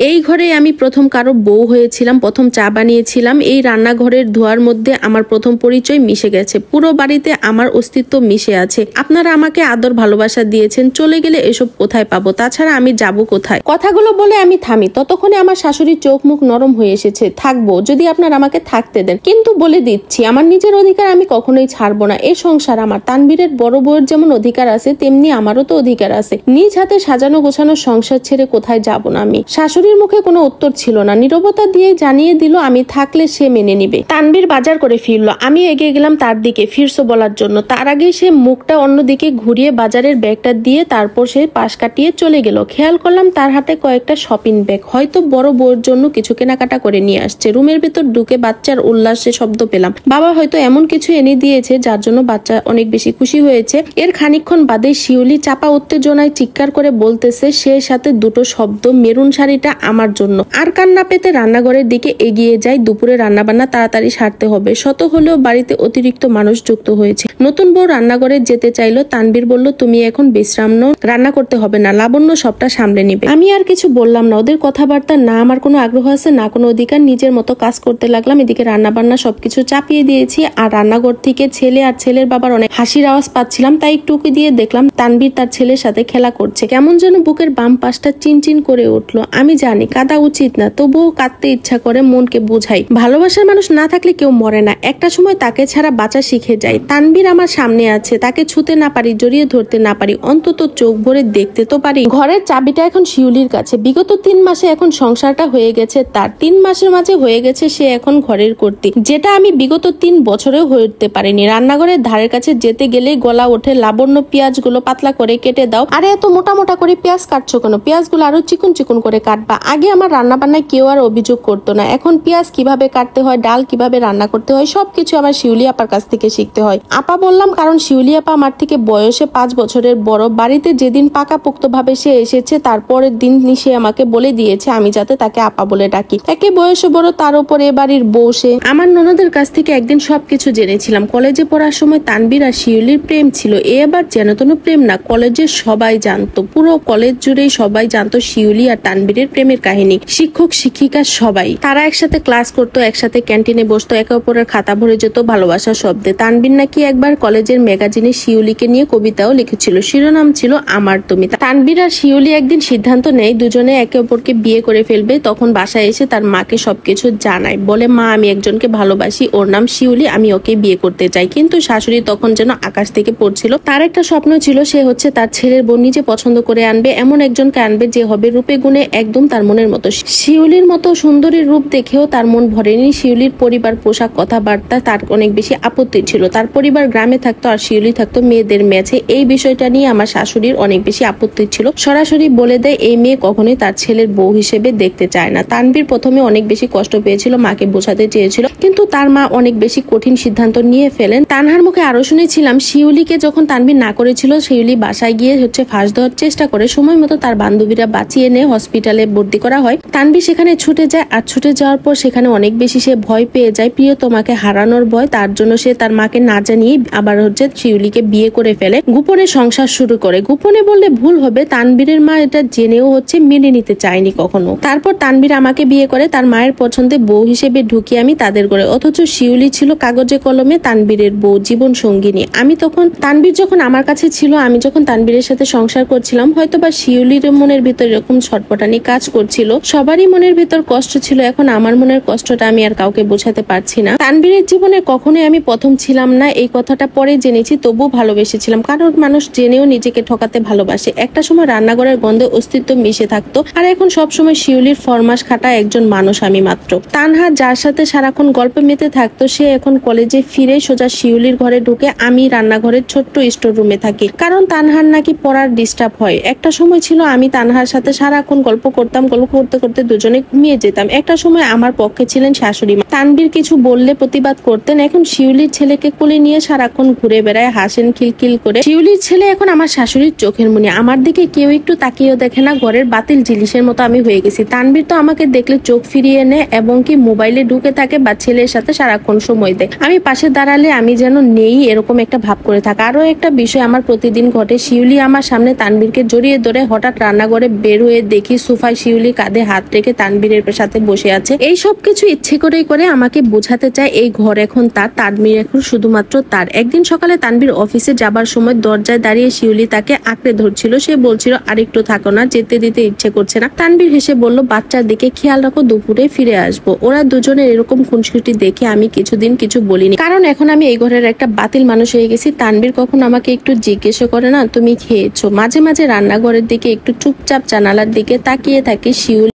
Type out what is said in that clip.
এই ঘরে আমি প্রথম কারো বউ হয়েছিলাম, প্রথম চা বানিয়েছিলাম। এই রান্নাঘরের ধোয়ার মধ্যে আমার প্রথম পরিচয় মিশে গেছে। পুরো বাড়িতে আমার অস্তিত্ব মিশে আছে। আপনারা আমাকে আদর ভালোবাসা দিয়েছেন, চলে গেলে এসব কোথায় পাবো? তাছাড়া আমি যাব কোথায়? কথাগুলো বলে আমি থামি। ততক্ষণে আমার শাশুড়ির চোখ মুখ নরম হয়ে এসেছে। থাকবো যদি আপনারা আমাকে থাকতে দেন, কিন্তু বলে দিচ্ছি আমার নিজের অধিকার আমি কখনোই ছাড়বো না। এই সংসার আমার। তানবীরের বড় বউয়ের যেমন অধিকার আছে তেমনি আমারও তো অধিকার আছে। নিজ হাতে সাজানো গোছানো সংসার ছেড়ে কোথায় যাব না আমি। শাশুড়ির মুখে কোনো উত্তর ছিল না, নীরবতা দিয়ে জানিয়ে দিল আমি থাকলে সে মেনে নিবে। তানবীর বাজার করে ফিরলো, আমি এগিয়ে গেলাম তার দিকে ফিরছো বলার জন্য। তার আগে সে মুখটা অন্যদিকে ঘুরিয়ে বাজারের ব্যাগটা দিয়ে তারপর সে পাশ কাটিয়ে চলে গেল। খেয়াল করলাম তার হাতে কয়েকটা শপিং ব্যাগ, হয়তো বড় বউয়ের জন্য কিছু কেনাকাটা করে নিয়ে আসছে। রুমের ভেতর ঢুকে বাচ্চার উল্লাসে শব্দ পেলাম। বাবা হয়তো এমন কিছু এনে দিয়েছে যার জন্য বাচ্চা অনেক বেশি খুশি হয়েছে। এর খানিকক্ষণ বাদে শিউলি চাপা উত্তেজনায় চিৎকার করে বলতেছে সে সাথে দুটো শব্দ, মেরুন শাড়িটা আমার জন্য। আর কান্না পেতে রান্নাঘরের দিকে এগিয়ে যাই। দুপুরে রান্নাবান্না তাড়াতাড়ি সারতে হবে। শত হলেও বাড়িতে অতিরিক্ত মানুষ যুক্ত হয়েছে। নতুন বউ রান্নাঘরে যেতে চাইলো। তানবীর বলল তুমি এখন বিশ্রাম নাও, রান্না করতে হবে না, লাবণ্য সবটা সামলে নিবে। আমি আর কিছু বললাম না। ওদের কথাবার্তা না আমার কোনো আগ্রহ আছে না কোনো অধিকার। নিজের মতো কাজ করতে লাগলাম। এদিকে রান্নাবান্না সবকিছু চাপিয়ে দিয়েছি। আর রান্নাঘর থেকে ছেলে আর ছেলের বাবার অনেক হাসির আওয়াজ পাচ্ছিলাম। তাই একটু উকি দিয়ে দেখলাম তানবীর তার ছেলের সাথে খেলা করছে। কেমন যেন বুকের বাম পাশটা চিনচিন করে উঠলো। আমি জানি কাঁদা উচিত না, তবুও কাঁদতে ইচ্ছা করে, মনকে বোঝাই ভালোবাসার মানুষ না থাকলে কেউ মরে না, একটা সময় তাকে ছাড়া বাঁচা শিখে যায়। তানবীর আমার সামনে আছে, তাকে ছুতে না পারি, জড়িয়ে ধরতে না পারি, অন্তত চোখ ভরে দেখতে তো পারি। ঘরের চাবিটা এখন শিউলির কাছে। বিগত 3 মাসে এখন সংসারটা হয়ে গেছে তার। 3 মাসের মাঝে হয়ে গেছে সে এখন ঘরের কর্ত্রী, যেটা আমি বিগত 3 বছরেও হয়ে উঠতে পারিনি। রান্নাঘরের ধারের কাছে যেতে গেলে গলা ওঠে, লাবণ্য পেঁয়াজগুলো পাতলা করে কেটে দাও। আরে এত মোটা মোটা করে পেঁয়াজ কাটছো কেন? পেঁয়াজগুলো আরো চিকুন চিকুন করে কাটবা। আগে আমার রান্না বান্নায় কেউ আর অভিযোগ করতো না, এখন পেঁয়াজ কিভাবে কাটতে হয়, ডাল কিভাবে রান্না করতে হয় সবকিছু আমার শিউলি আপার কাছ থেকে শিখতে হয়। আপা বললাম কারণ শিউলি আপা আমার থেকে বয়সে 5 বছরের বড়। বাড়িতে যেদিন পাকাপোক্ত ভাবে সে এসেছে তারপরের দিন সে আমাকে বলে দিয়েছে আমি যাতে তাকে আপা বলে ডাকি। একে বয়সে বড়, তার উপর এ বাড়ির বউ সে। আমার ননদের কাছ থেকে একদিন সবকিছু জেনেছিলাম। কলেজে পড়ার সময় তানবীর আর শিউলির প্রেম ছিল। এ আবার যেন তেন প্রেম না, কলেজের সবাই জানতো, পুরো কলেজ জুড়েই সবাই জানতো শিউলি আর তানবীরের প্রেমের কাহিনী। শিক্ষক শিক্ষিকা সবাই, তারা একসাথে ক্লাস করতো, একসাথে ক্যান্টিনে বসতো, একে অপরের খাতা ভরে যেত ভালোবাসার শব্দে। তানবীর নাকি একবার কলেজের ম্যাগাজিনে শিউলিকে নিয়ে কবিতাও লিখেছিল, শিরোনাম ছিল আমার তুমি। তানবীর আর শিউলি একদিন সিদ্ধান্ত নেয় দুজনে একে অপরকে বিয়ে করে ফেলবে। তখন বাসায় এসে তার মাকে সবকিছু জানায়, বলে মা আমি একজনকে ভালোবাসি, ওর নাম শিউলি, আমি ওকে বিয়ে করতে চাই। কিন্তু শাশুড়ি তখন যেন আকাশ থেকে পড়ছিল। তার একটা স্বপ্ন ছিল, সে হচ্ছে তার ছেলের বোন নিজে পছন্দ করে আনবে, এমন একজনকে আনবে যে হবে রূপে গুণে একদম তার মনের মতো। শিউলির মতো সুন্দরীর রূপ দেখেও তার মন ভরেনি। শিউলির পরিবার, পোশাক, কথাবার্তা তার অনেক বেশি আপত্তি ছিল। তার পরিবার গ্রামে থাকতো আর শিউলি থাকতো মেয়েদের মেঝে। এই বিষয়টা নিয়ে আমার শাশুড়ির অনেক বেশি আপত্তি ছিল। সরাসরি বলে দেয় এই মেয়ে কখনোই তার ছেলের বউ হিসেবে দেখতে চায় না। তানবীর প্রথমে অনেক বেশি কষ্ট পেয়েছিল, মাকে বোঝাতে চেয়েছিল, কিন্তু তার মা অনেক বেশি কঠিন সিদ্ধান্ত নিয়ে ফেলেন। তানহার মুখে আরো শুনেছিলাম শিউলিকে যখন তানবীর না করেছিল, শিউলি বাসায় গিয়ে ফাঁস দেওয়ার চেষ্টা করে। সময় মতো তার বান্ধবীরা বাঁচিয়ে এনে হসপিটালে ভর্তি করা হয়। তানবীর সেখানে ছুটে যায়, আর ছুটে যাওয়ার পর সেখানে অনেক বেশি সে ভয় পেয়ে যায়, প্রিয়তমাকে হারানোর ভয়। তার জন্য সে তার মাকে না জানিয়ে আবার শিউলিকে বিয়ে করে ফেলে, গোপনে সংসার শুরু করে। গোপনে বললে ভুল হবে, তানবীরের মা এটা জেনেও মেনে নিতে চায়নি কখনো। তারপর তানবীর আমাকে বিয়ে করে, তার মায়ের পছন্দে বউ হিসেবে ঢুকি আমি তাদের ঘরে। অথচ শিউলি ছিল কাগজে কলমে তানবীরের বউ, জীবন সঙ্গিনী। আমি তখন তানবীর যখন আমার কাছে ছিল, আমি যখন তানবীরের সাথে সংসার করছিলাম, হয়তোবা শিউলির মনের ভিতর এরকম ছটপটানি কাজ করছিল। সবারই মনের ভিতর কষ্ট ছিল। এখন আমার মনের কষ্টটা আমি আর কাউকে বোঝাতে পারছি না। তানবীরের জীবনে কখনোই আমি প্রথম ছিলাম না, এই কথাটা পরে জেনেছি, তবুও ভালোবেসেছিলাম। কারণ মানুষ জেনেও নিজেকে ঠকাতে ভালোবাসে। একটা সময় রান্নাঘরের গন্ধে অস্তিত্ব মিশে থাকতো, আর এখন সবসময় শিউলির ফরমাস খাটা একজন মানুষ আমি মাত্র। তানহা যার সাথে সারাক্ষণ গল্পে মেতে থাকতো, সে এখন কলেজে ফিরে সোজা শিউলির ঘরে ঢুকে। আমি রান্নাঘরের ছোট্ট স্টোর রুমে থাকি, কারণ তানহার নাকি পড়ার ডিস্টার্ব হয়। একটা সময় ছিল আমি তানহার সাথে সারাক্ষণ গল্প করতাম, গল্প করতে করতে দুজনে ঘুমিয়ে যেতাম। একটা সময় আমার পক্ষে ছিলেন শাশুড়ি মা। তানবীর কিছু বললে প্রতিবাদ করতেন। এখন শিউলির ছেলেকে কোলে নিয়ে সারাক্ষণ ঘুরে বেড়ায়, হাসেন খিলখিল করে। শিউলির ছেলে এখন আমার শাশুড়ির চোখের মনি। আমার দিকে কেউ একটু তাকিয়েও দেখে না, ঘরের বাতিল জিনিসের মতো আমি হয়ে গেছি। তানবীর তো আমাকে দেখলে চোখ ফিরিয়ে নেয় এবং কি মোবাইলে ঢুকে থাকে বা ছেলের সাথে সারাক্ষণ সময় দেয়। আমি পাশে দাঁড়ালে আমি যেন নেই এরকম একটা ভাব করে থাকে। আরো একটা বিষয় আমার প্রতিদিন ঘটে, শিউলি আমার সামনে তানবীরকে জড়িয়ে ধরে, হঠাৎ রান্নাঘরে বের হয়ে দেখি সোফায় শিউলি শিউলি কাঁধে হাত রেখে তানভীরের সাথে বসে আছে। এই সব কিছু ইচ্ছে করেই করে আমাকে বোঝাতে চায় এই ঘর এখন তার, তানভীর এখন শুধুমাত্র তার। একদিন সকালে তানভীর অফিসে যাবার সময় দরজায় দাঁড়িয়ে শিউলি তাকে আঁকড়ে ধরছিল। সে বলছিল আরেকটু থাকো না, যেতে দিতে ইচ্ছে করছে না। তানভীর হেসে বলল বাচ্চার দিকে খেয়াল রাখো, দুপুরে ফিরে আসবো। ওরা দুজনের এরকম খুনসুটি দেখে আমি কিছুদিন কিছু বলিনি, কারণ এখন আমি এই ঘরের একটা বাতিল মানুষ হয়ে গেছি। তানভীর কখন আমাকে একটু জিজ্ঞেস করে না তুমি খেয়েছো। মাঝে মাঝে রান্নাঘরের দিকে একটু চুপচাপ জানালার দিকে তাকিয়ে থাকে শিউলি।